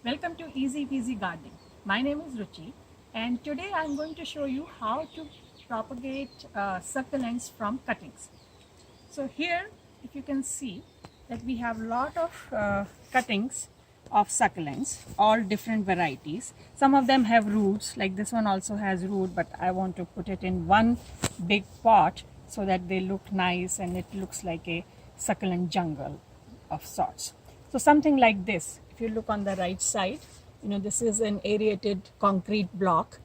Welcome to Easy Peasy Gardening. My name is Ruchi and today I am going to show you how to propagate succulents from cuttings. So here if you can see that we have a lot of cuttings of succulents, all different varieties. Some of them have roots, like this one also has root, but I want to put it in one big pot so that they look nice and it looks like a succulent jungle of sorts. So something like this. If you look on the right side, this is an aerated concrete block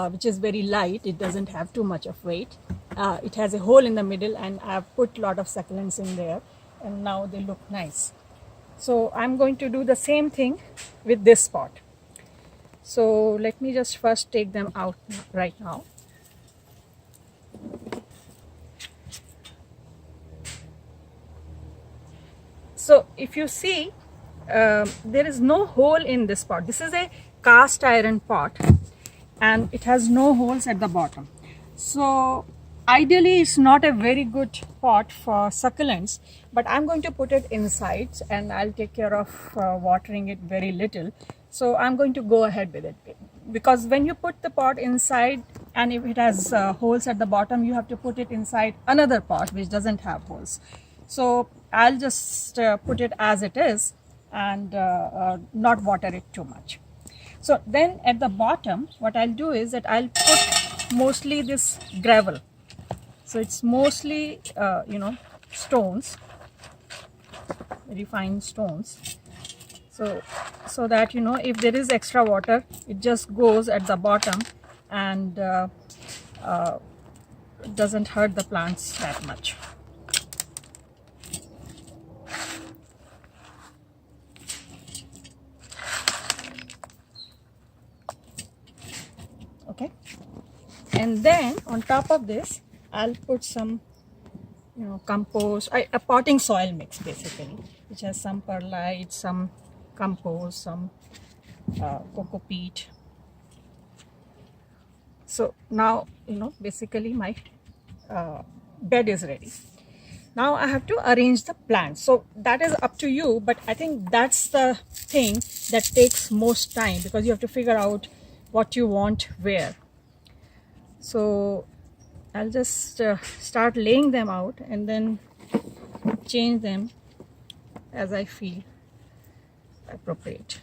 which is very light. It doesn't have too much of weight. It has a hole in the middle and I've put a lot of succulents in there and now they look nice. So I'm going to do the same thing with this pot. So let me just first take them out right now. So if you see, there is no hole in this pot. This is a cast iron pot and it has no holes at the bottom. So ideally it's not a very good pot for succulents, but I'm going to put it inside and I'll take care of watering it very little. So I'm going to go ahead with it, because when you put the pot inside and if it has holes at the bottom, you have to put it inside another pot which doesn't have holes. So I'll just put it as it is and not water it too much. So then at the bottom, what I'll do is that I'll put mostly this gravel. So it's mostly, stones, very fine stones. So that, if there is extra water, it just goes at the bottom and it doesn't hurt the plants that much. Okay, and then on top of this I'll put some compost, a potting soil mix basically, which has some perlite, some compost, some coco peat. So now basically my bed is ready. Now I have to arrange the plants. So that is up to you, but I think that's the thing that takes most time, because you have to figure out what you want where. So I'll just start laying them out and then change them as I feel appropriate.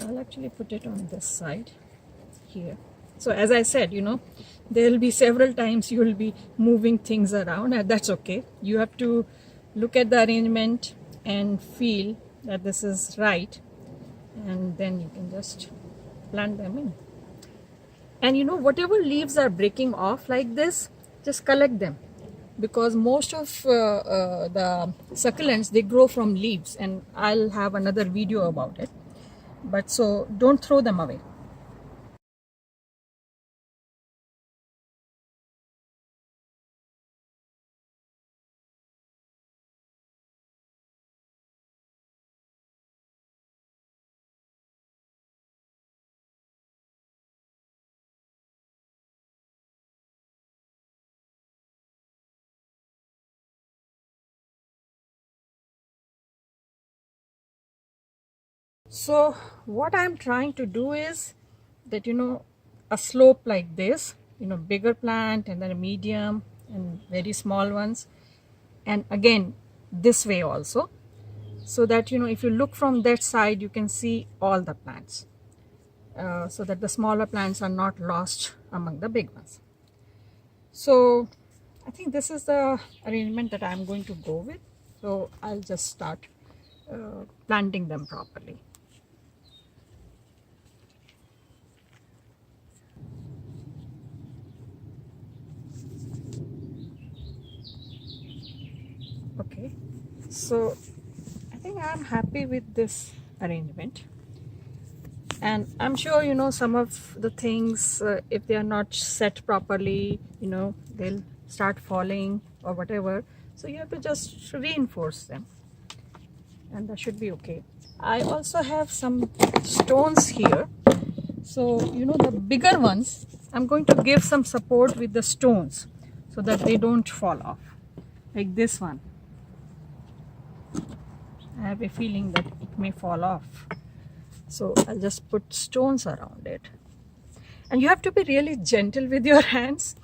I'll actually put it on this side here. So as I said, there will be several times you will be moving things around, and that's okay. You have to look at the arrangement and feel that this is right, and then you can just plant them in. And whatever leaves are breaking off like this, just collect them, because most of the succulents, they grow from leaves, and I'll have another video about it. But so don't throw them away. So what I'm trying to do is that a slope like this, bigger plant and then a medium and very small ones, and again this way also. so that if you look from that side you can see all the plants, so that the smaller plants are not lost among the big ones. So I think this is the arrangement that I'm going to go with. So I'll just start planting them properly. Okay, so I think I'm happy with this arrangement, and I'm sure some of the things, if they are not set properly, they'll start falling or whatever, so you have to just reinforce them, and that should be okay. I also have some stones here, so the bigger ones I'm going to give some support with the stones so that they don't fall off, like this one. I have a feeling that it may fall off, so I'll just put stones around it. And you have to be really gentle with your hands.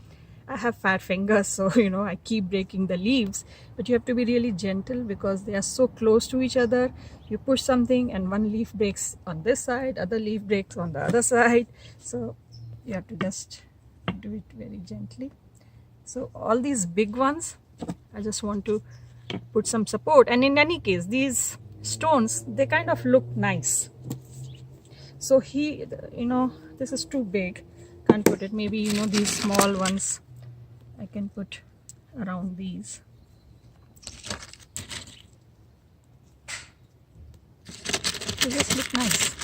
I have fat fingers, so I keep breaking the leaves, but you have to be really gentle because they are so close to each other. You push something and one leaf breaks on this side, other leaf breaks on the other side, so you have to just do it very gently. So all these big ones, I just want to put some support, and in any case these stones, they kind of look nice. So this is too big, can't put it. Maybe these small ones I can put around these. They just look nice.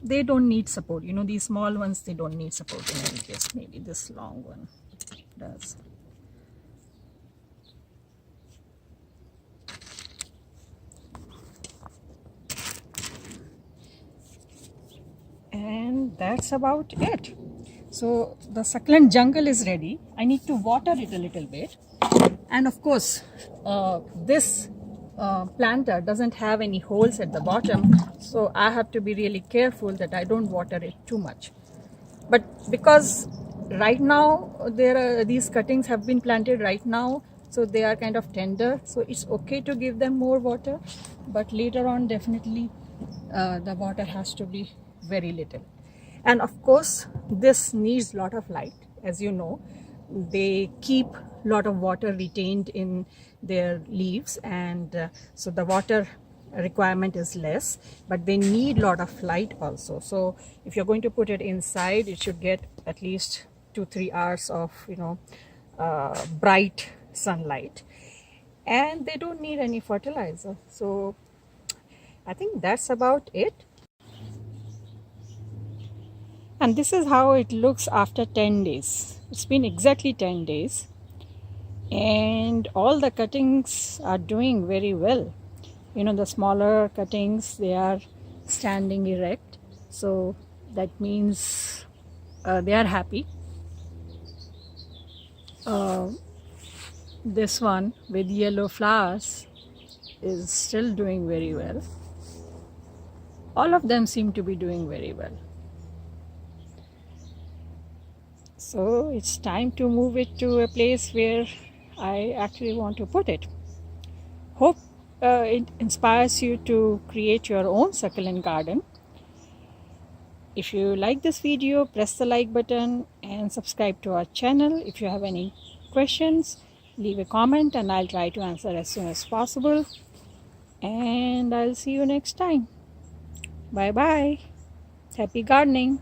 They don't need support, these small ones, they don't need support in any case. Maybe this long one does. And that's about it. So the succulent jungle is ready. I need to water it a little bit, and of course this planter doesn't have any holes at the bottom, so I have to be really careful that I don't water it too much. But because right now these cuttings have been planted right now, so they are kind of tender, so it's okay to give them more water, but later on definitely the water has to be very little. And of course this needs a lot of light. As you know, they keep a lot of water retained in their leaves, and so the water requirement is less, but they need a lot of light also. So if you're going to put it inside, it should get at least 2-3 hours of bright sunlight, and they don't need any fertilizer. So I think that's about it. And this is how it looks after 10 days. It's been exactly 10 days, and all the cuttings are doing very well. The smaller cuttings, they are standing erect, so that means they are happy. This one with yellow flowers is still doing very well. All of them seem to be doing very well. So it's time to move it to a place where I actually want to put it. Hope it inspires you to create your own succulent garden. If you like this video, press the like button and subscribe to our channel. If you have any questions, leave a comment and I'll try to answer as soon as possible. And I'll see you next time. Bye bye. Happy gardening.